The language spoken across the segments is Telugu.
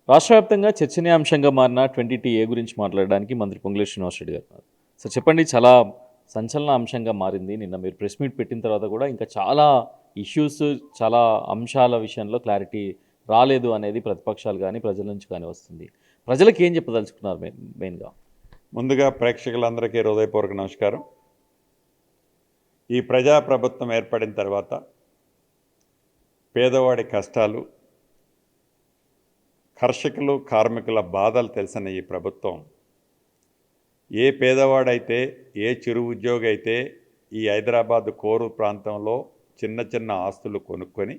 రాష్ట్ర వ్యాప్తంగా చర్చనీయాంశంగా మారిన 20TA గురించి మాట్లాడడానికి మంత్రి పొంగులేటి శ్రీనివాసరెడ్డి గారు ఉన్నారు. సో చెప్పండి, చాలా సంచలన అంశంగా మారింది. నిన్న మీరు ప్రెస్ మీట్ పెట్టిన తర్వాత కూడా ఇంకా చాలా ఇష్యూస్, చాలా అంశాల విషయంలో క్లారిటీ రాలేదు అనేది ప్రతిపక్షాలు కానీ ప్రజల నుంచి కానీ వస్తుంది. ప్రజలకు ఏం చెప్పదలుచుకున్నారు మెయిన్గా? ముందుగా ప్రేక్షకులందరికీ హృదయపూర్వక నమస్కారం. ఈ ప్రజాప్రభుత్వం ఏర్పడిన తర్వాత పేదవాడి కష్టాలు, కర్షకులు కార్మికుల బాధలు తెలిసిన ఈ ప్రభుత్వం ఏ పేదవాడైతే, ఏ చిరు ఉద్యోగి అయితే ఈ హైదరాబాద్ కోరు ప్రాంతంలో చిన్న చిన్న ఆస్తులు కొనుక్కొని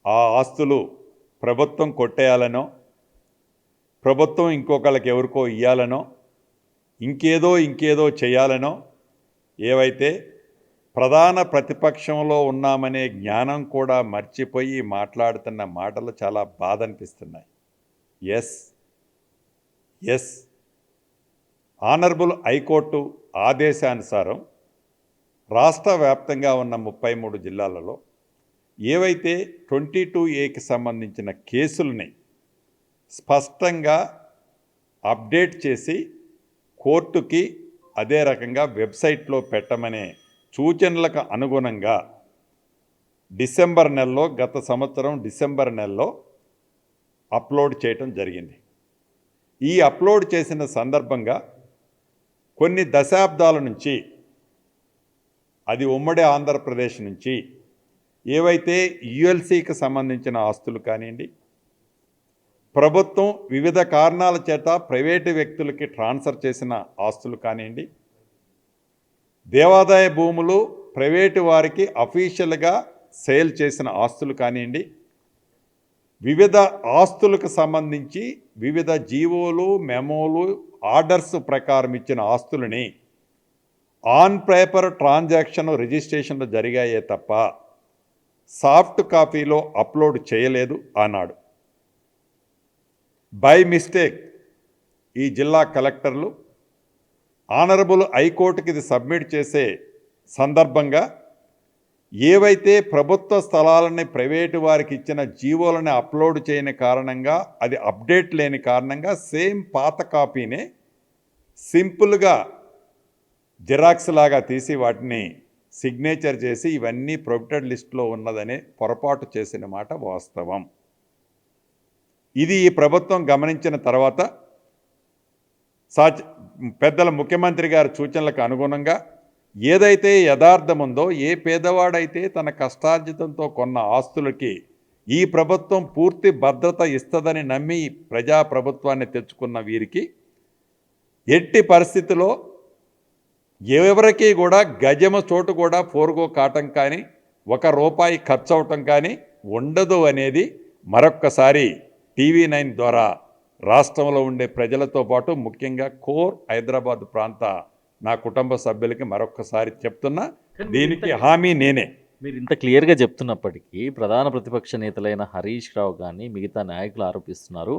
ఆ ఆస్తులు ప్రభుత్వం కొట్టేయాలనో, ప్రభుత్వం ఇంకొకళ్ళకి ఎవరికో ఇయ్యాలనో, ఇంకేదో చేయాలనో, ఏవైతే ప్రధాన ప్రతిపక్షంలో ఉన్నామనే జ్ఞానం కూడా మర్చిపోయి మాట్లాడుతున్న మాటలు చాలా బాధ అనిపిస్తున్నాయి. ఎస్ ఆనరబుల్ హైకోర్టు ఆదేశానుసారం రాష్ట్ర వ్యాప్తంగా ఉన్న 33 జిల్లాలలో ఏవైతే 22A సంబంధించిన కేసుల్ని స్పష్టంగా అప్డేట్ చేసి కోర్టుకి అదే రకంగా వెబ్సైట్లో పెట్టమనే సూచనలకు అనుగుణంగా డిసెంబర్ నెలలో, గత సంవత్సరం డిసెంబర్ నెలలో అప్లోడ్ చేయటం జరిగింది. ఈ అప్లోడ్ చేసిన సందర్భంగా కొన్ని దశాబ్దాల నుంచి, అది ఉమ్మడి ఆంధ్రప్రదేశ్ నుంచి ఏవైతే యుఎల్సీకి సంబంధించిన ఆస్తులు కానివ్వండి, ప్రభుత్వం వివిధ కారణాల చేత ప్రైవేటు వ్యక్తులకి ట్రాన్స్ఫర్ చేసిన ఆస్తులు కానివ్వండి, దేవాదాయ భూములు ప్రైవేటు వారికి అఫీషియల్గా సేల్ చేసిన ఆస్తులు కానివ్వండి, వివిధ ఆస్తులకు సంబంధించి వివిధ జీవోలు, మెమోలు, ఆర్డర్స్ ప్రకారం ఇచ్చిన ఆస్తులని ఆన్ పేపర్ ట్రాన్సాక్షన్ రిజిస్ట్రేషన్లు జరిగాయే తప్ప సాఫ్ట్ కాపీలో అప్లోడ్ చేయలేదు ఆనాడు. బై మిస్టేక్ ఈ జిల్లా కలెక్టర్లు ఆనరబుల్ హైకోర్టుకి ఇది సబ్మిట్ చేసే సందర్భంగా ఏవైతే ప్రభుత్వ స్థలాలని ప్రైవేటు వారికి ఇచ్చిన జీవోలని అప్లోడ్ చేయని కారణంగా, అది అప్డేట్ లేని కారణంగా సేమ్ పాత కాపీనే సింపుల్గా జిరాక్స్ లాగా తీసి వాటిని సిగ్నేచర్ చేసి ఇవన్నీ ప్రొహిబిటెడ్ లిస్టులో ఉన్నదనే పొరపాటు చేసిన మాట వాస్తవం. ఇది ఈ ప్రభుత్వం గమనించిన తర్వాత పెద్దల ముఖ్యమంత్రి గారి సూచనలకు అనుగుణంగా ఏదైతే యథార్థం ఉందో, ఏ పేదవాడైతే తన కష్టార్జితంతో కొన్న ఆస్తులకి ఈ ప్రభుత్వం పూర్తి భద్రత ఇస్తుందని నమ్మి ప్రజాప్రభుత్వాన్ని తెచ్చుకున్న వీరికి ఎట్టి పరిస్థితిలో ఎవరికి కూడా గజము చోటు కూడా ఫోర్గో కావటం కానీ, ₹1 ఖర్చు అవటం కానీ ఉండదు అనేది మరొక్కసారి TV9 ద్వారా రాష్ట్రంలో ఉండే ప్రజలతో పాటు ముఖ్యంగా కోర్ హైదరాబాద్ ప్రాంత నా కుటుంబ సభ్యులకి మరొక్కసారి చెప్తున్నా. దీనికి హామీ నేనే. మీరు ఇంత క్లియర్గా చెప్తున్నప్పటికీ ప్రధాన ప్రతిపక్ష నేతలైన హరీష్ రావు కానీ మిగతా నాయకులు ఆరోపిస్తున్నారు,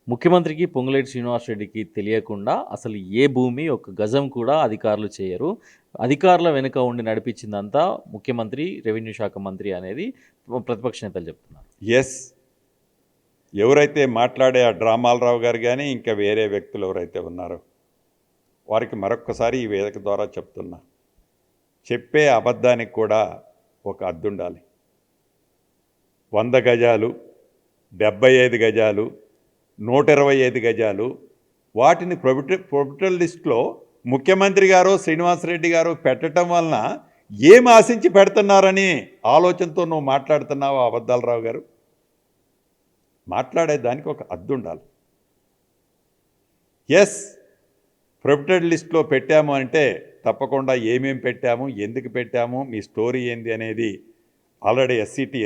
ముఖ్యమంత్రికి పొంగులేటి శ్రీనివాసరెడ్డికి తెలియకుండా అసలు ఏ భూమి ఒక గజం కూడా అధికారులు చేయరు, అధికారుల వెనుక ఉండి నడిపించిందంతా ముఖ్యమంత్రి, రెవెన్యూ శాఖ మంత్రి అనేది ప్రతిపక్ష నేతలు చెప్తున్నారు. ఎవరైతే మాట్లాడే ఆ డ్రామాలరావు గారు కానీ ఇంకా వేరే వ్యక్తులు ఎవరైతే ఉన్నారో వారికి మరొక్కసారి ఈ వేదిక ద్వారా చెప్తున్నా, చెప్పే అబద్ధానికి కూడా ఒక అద్దుండాలి. 100 గజాలు, 75 గజాలు, 125 గజాలు, వాటిని ప్రొహిబిటెడ్ లిస్టులో ముఖ్యమంత్రి గారు, శ్రీనివాసరెడ్డి గారు పెట్టడం వలన ఏం ఆశించి పెడుతున్నారని ఆలోచనతో నువ్వు మాట్లాడుతున్నావు అబద్ధాలరావు గారు. మాట్లాడేదానికి ఒక అద్దు ఉండాలి. ప్రొహిబిటెడ్ లిస్ట్లో పెట్టాము అంటే తప్పకుండా ఏమేం పెట్టాము, ఎందుకు పెట్టాము, మీ స్టోరీ ఏంది అనేది ఆల్రెడీ ఎస్సీటీ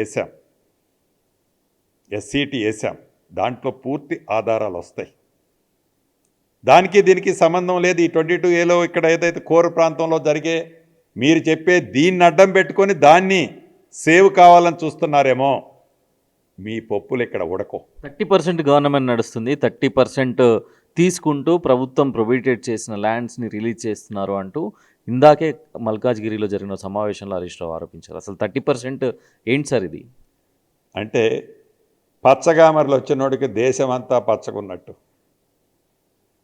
వేసాం. దాంట్లో పూర్తి ఆధారాలు వస్తాయి. దానికి దీనికి సంబంధం లేదు. ఈ 22Aలో ఇక్కడ ఏదైతే కోర్ ప్రాంతంలో జరిగే మీరు చెప్పే దీన్ని అడ్డం పెట్టుకొని దాన్ని సేవ్ కావాలని చూస్తున్నారేమో, మీ పప్పులు ఇక్కడ ఉడకో. 30% గవర్నమెంట్ నడుస్తుంది, 30% తీసుకుంటూ ప్రభుత్వం ప్రొహిబిటెడ్ చేసిన ల్యాండ్స్ని రిలీజ్ చేస్తున్నారు అంటూ ఇందాకే మల్కాజ్గిరిలో జరిగిన సమావేశంలో హరీష్ రావు ఆరోపించారు. అసలు 30% ఏంటి సార్ ఇది? అంటే పచ్చగామరలు వచ్చినోడికి దేశం అంతా పచ్చగున్నట్టు.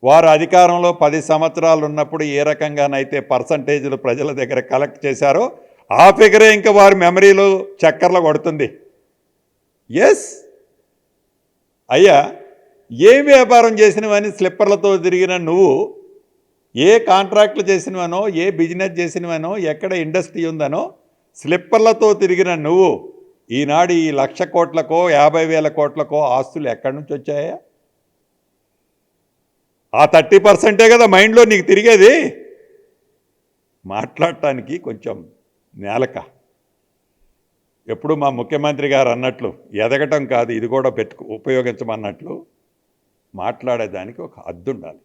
వారు అధికారంలో 10 సంవత్సరాలు ఉన్నప్పుడు ఏ రకంగానైతే పర్సంటేజీలు ప్రజల దగ్గర కలెక్ట్ చేశారో ఆ ఫిగరే ఇంకా వారి మెమరీలో చక్కర్లు కొడుతుంది. ఎస్ అయ్యా, ఏ వ్యాపారం చేసినవని స్లిప్పర్లతో తిరిగిన నువ్వు, ఏ కాంట్రాక్టులు చేసినవనో, ఏ బిజినెస్ చేసినవనో, ఎక్కడ ఇండస్ట్రీ ఉందనో స్లిప్పర్లతో తిరిగిన నువ్వు ఈనాడు ఈ 1,00,000 కోట్లకో 50,000 కోట్లకో ఆస్తులు ఎక్కడి నుంచి వచ్చాయా? ఆ 30% కదా మైండ్లో నీకు తిరిగేది. మాట్లాడటానికి కొంచెం నేలక. ఎప్పుడు మా ముఖ్యమంత్రి గారు అన్నట్లు ఎదగటం కాదు ఇది కూడా ఉపయోగించమన్నట్లు మాట్లాడేదానికి ఒక హద్దు ఉండాలి.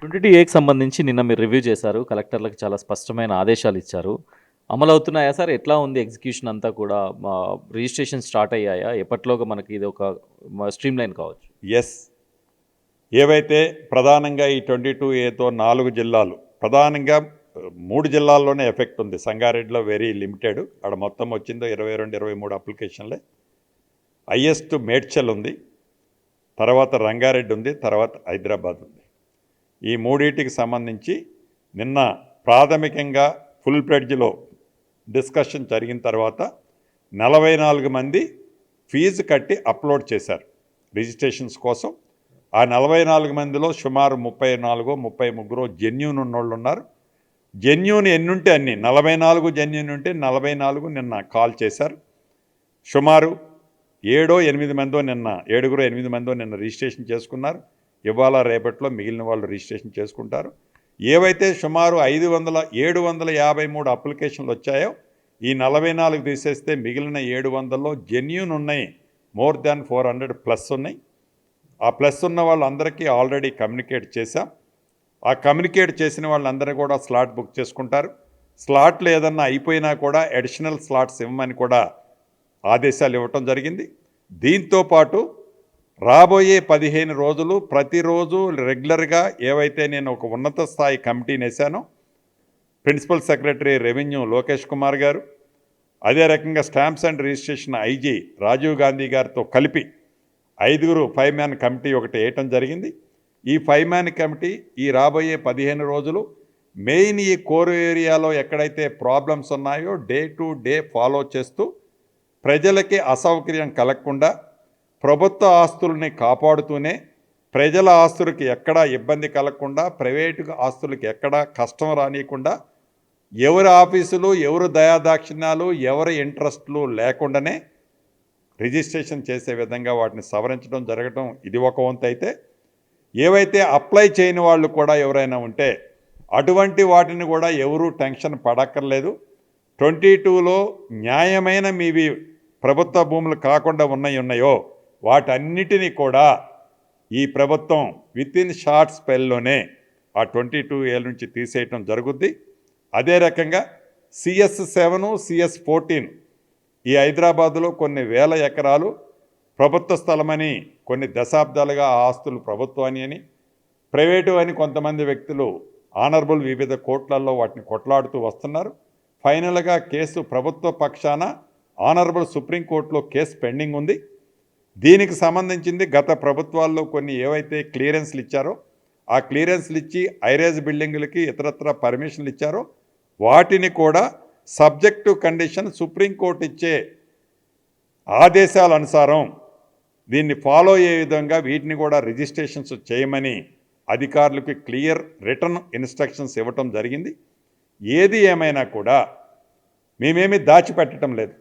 22Aకి సంబంధించి నిన్న మీరు రివ్యూ చేశారు, కలెక్టర్లకు చాలా స్పష్టమైన ఆదేశాలు ఇచ్చారు. అమలవుతున్నాయా సార్? ఎట్లా ఉంది ఎగ్జిక్యూషన్ అంతా కూడా? రిజిస్ట్రేషన్ స్టార్ట్ అయ్యాయా? ఎప్పటిలోగా మనకి ఇది ఒక స్ట్రీమ్ లైన్ కావచ్చు? ఎస్, ఏవైతే ప్రధానంగా ఈ 22Aతో 4 జిల్లాలు, ప్రధానంగా 3 జిల్లాల్లోనే ఎఫెక్ట్ ఉంది. సంగారెడ్డిలో వెరీ లిమిటెడ్, అక్కడ మొత్తం వచ్చిందో 22-23 అప్లికేషన్లే. హైయెస్ట్ మేడ్చల్ ఉంది, తర్వాత రంగారెడ్డి ఉంది, తర్వాత హైదరాబాద్ ఉంది. ఈ మూడింటికి సంబంధించి నిన్న ప్రాథమికంగా ఫుల్ ప్లెడ్జ్లో డిస్కషన్ జరిగిన తర్వాత 44 మంది ఫీజు కట్టి అప్లోడ్ చేశారు రిజిస్ట్రేషన్స్ కోసం. ఆ 44 మందిలో సుమారు 34-33 జెన్యూన్ ఉన్నోళ్ళు ఉన్నారు. జెన్యూన్ ఎన్నుంటే అన్ని 44 జెన్యూన్ ఉంటే 44 నిన్న కాల్ చేశారు. సుమారు 7-8 మందో నిన్న 7-8 మందో నిన్న రిజిస్ట్రేషన్ చేసుకున్నారు. ఇవాళ రేపట్లో మిగిలిన వాళ్ళు రిజిస్ట్రేషన్ చేసుకుంటారు. ఏవైతే సుమారు 753 అప్లికేషన్లు వచ్చాయో ఈ 44 తీసేస్తే మిగిలిన 700లో జెన్యూన్ ఉన్నాయి, మోర్ దాన్ 400 ప్లస్ ఉన్నాయి. ఆ ప్లస్ ఉన్న వాళ్ళందరికీ ఆల్రెడీ కమ్యూనికేట్ చేశాం. ఆ కమ్యూనికేట్ చేసిన వాళ్ళందరూ కూడా స్లాట్ బుక్ చేసుకుంటారు. స్లాట్లు ఏదన్నా అయిపోయినా కూడా అడిషనల్ స్లాట్స్ ఇవ్వమని కూడా ఆదేశాలు ఇవ్వటం జరిగింది. దీంతోపాటు రాబోయే 15 రోజులు ప్రతిరోజు రెగ్యులర్గా ఏవైతే నేను ఒక ఉన్నత స్థాయి కమిటీని వేశానో, principal secretary revenue Lokesh Kumar గారు, అదే రకంగా stamps and registration IG Rajiv Gandhi గారితో కలిపి 5 5-మ్యాన్ కమిటీ ఒకటి వేయటం జరిగింది. ఈ 5-మ్యాన్ కమిటీ ఈ రాబోయే 15 రోజులు మెయిన్ ఈ కోర్ ఏరియాలో ఎక్కడైతే ప్రాబ్లమ్స్ ఉన్నాయో డే టు డే ఫాలో చేస్తూ ప్రజలకి అసౌకర్యం కలగకుండా ప్రభుత్వ ఆస్తుల్ని కాపాడుతూనే ప్రజల ఆస్తులకి ఎక్కడా ఇబ్బంది కలగకుండా, ప్రైవేటు ఆస్తులకి ఎక్కడా కష్టం రానియకుండా, ఎవరి ఆఫీసులు, ఎవరు దయాదాక్షిణ్యాలు, ఎవరి ఇంట్రెస్ట్లు లేకుండానే రిజిస్ట్రేషన్ చేసే విధంగా వాటిని సవరించడం జరగడం ఇది ఒక వంతు అయితే, ఏవైతే అప్లై చేయని వాళ్ళు కూడా ఎవరైనా ఉంటే అటువంటి వాటిని కూడా ఎవరూ టెన్షన్ పడక్కర్లేదు. 22లో న్యాయమైన మీవి ప్రభుత్వ భూములు కాకుండా ఉన్నాయో వాటన్నిటినీ కూడా ఈ ప్రభుత్వం వితిన్ షార్ట్ స్పెల్లోనే ఆ 22A నుంచి తీసేయటం జరుగుద్ది. అదే రకంగా CS7, CS14 ఈ హైదరాబాదులో కొన్ని వేల ఎకరాలు ప్రభుత్వ స్థలమని, కొన్ని దశాబ్దాలుగా ఆ ఆస్తులు ప్రభుత్వాన్ని అని, ప్రైవేటు అని కొంతమంది వ్యక్తులు ఆనరబుల్ వివిధ కోర్టులలో వాటిని కొట్లాడుతూ వస్తున్నారు. ఫైనల్గా కేసు ప్రభుత్వ పక్షాన ఆనరబుల్ సుప్రీంకోర్టులో కేసు పెండింగ్ ఉంది. దీనికి సంబంధించింది గత ప్రభుత్వాల్లో కొన్ని ఏవైతే క్లియరెన్స్లు ఇచ్చారో ఆ క్లియరెన్స్లు ఇచ్చి ఐరేజ్ బిల్డింగులకి ఇతరత్ర పర్మిషన్లు ఇచ్చారో వాటిని కూడా సబ్జెక్టు కండిషన్ సుప్రీంకోర్టు ఇచ్చే ఆదేశాల అనుసారం దీన్ని ఫాలో అయ్యే విధంగా వీటిని కూడా రిజిస్ట్రేషన్స్ చేయమని అధికారులకు క్లియర్ రిటర్న్ ఇన్స్ట్రక్షన్స్ ఇవ్వటం జరిగింది. ఏది ఏమైనా కూడా మేమేమీ దాచిపెట్టడం లేదు,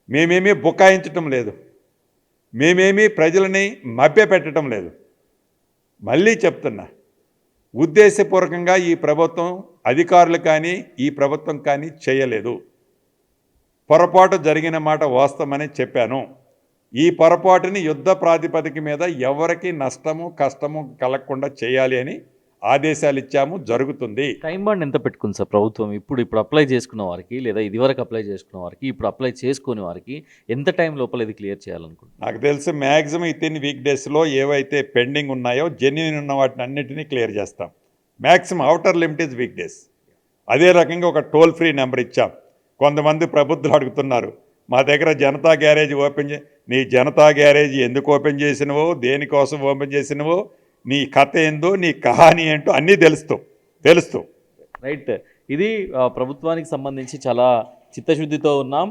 మేమేమీ బుకాయించటం లేదు, మేమేమీ ప్రజలని మభ్యపెట్టడం లేదు. మళ్ళీ చెప్తున్నా, ఉద్దేశపూర్వకంగా ఈ ప్రభుత్వం అధికారులు కానీ ఈ ప్రభుత్వం కానీ చేయలేదు. పొరపాటు జరిగిన మాట వాస్తవమని చెప్పాను. ఈ పొరపాటుని యుద్ధ ప్రాతిపదిక మీద ఎవరికి నష్టము కష్టము కలగకుండా చేయాలి అని ఆదేశాలు ఇచ్చాము, జరుగుతుంది. టైం బాండ్ ఎంత పెట్టుకుంది సార్ ప్రభుత్వం? ఇప్పుడు అప్లై చేసుకున్న వారికి, లేదా ఇదివరకు అప్లై చేసుకున్న వారికి, ఇప్పుడు అప్లై చేసుకునే వారికి ఎంత టైం లోపల ఇది క్లియర్ చేయాలనుకుంటున్నారు? నాకు తెలిసి మ్యాక్సిమం వితిన్ వీక్ డేస్లో ఏవైతే పెండింగ్ ఉన్నాయో జెన్యూన్ ఉన్న వాటిని అన్నింటినీ క్లియర్ చేస్తాం. Maximum outer limit is week days. అదే రకంగా ఒక టోల్ ఫ్రీ నెంబర్ ఇచ్చాం. కొంతమంది ప్రబుద్ధులు అడుగుతున్నారు, మా దగ్గర జనతా గ్యారేజ్ నీ జనతా గ్యారేజ్ ఎందుకు ఓపెన్ చేసినవో, దేనికోసం ఓపెన్ చేసినవో, నీ కథ ఏందో, నీ కహాని ఏంటో అన్నీ తెలుస్తూ రైట్. ఇది ప్రభుత్వానికి సంబంధించి చాలా చిత్తశుద్ధితో ఉన్నాం.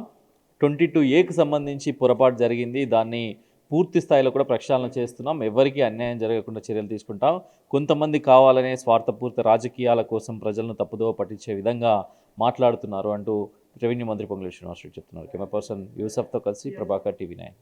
22A సంబంధించి పొరపాటు జరిగింది. దాన్ని పూర్తి స్థాయిలో కూడా ప్రక్షాళన చేస్తున్నాం. ఎవరికీ అన్యాయం జరగకుండా చర్యలు తీసుకుంటాం. కొంతమంది కావాలనే స్వార్థపూరిత రాజకీయాల కోసం ప్రజలను తప్పుదోవ పట్టించే విధంగా మాట్లాడుతున్నారు అంటూ రెవెన్యూ మంత్రి పొంగులేటి శ్రీనివాసరెడ్డి చెప్తున్నారు. కెమెరా పర్సన్ యూసఫ్తో కలిసి ప్రభాకర్, TV9.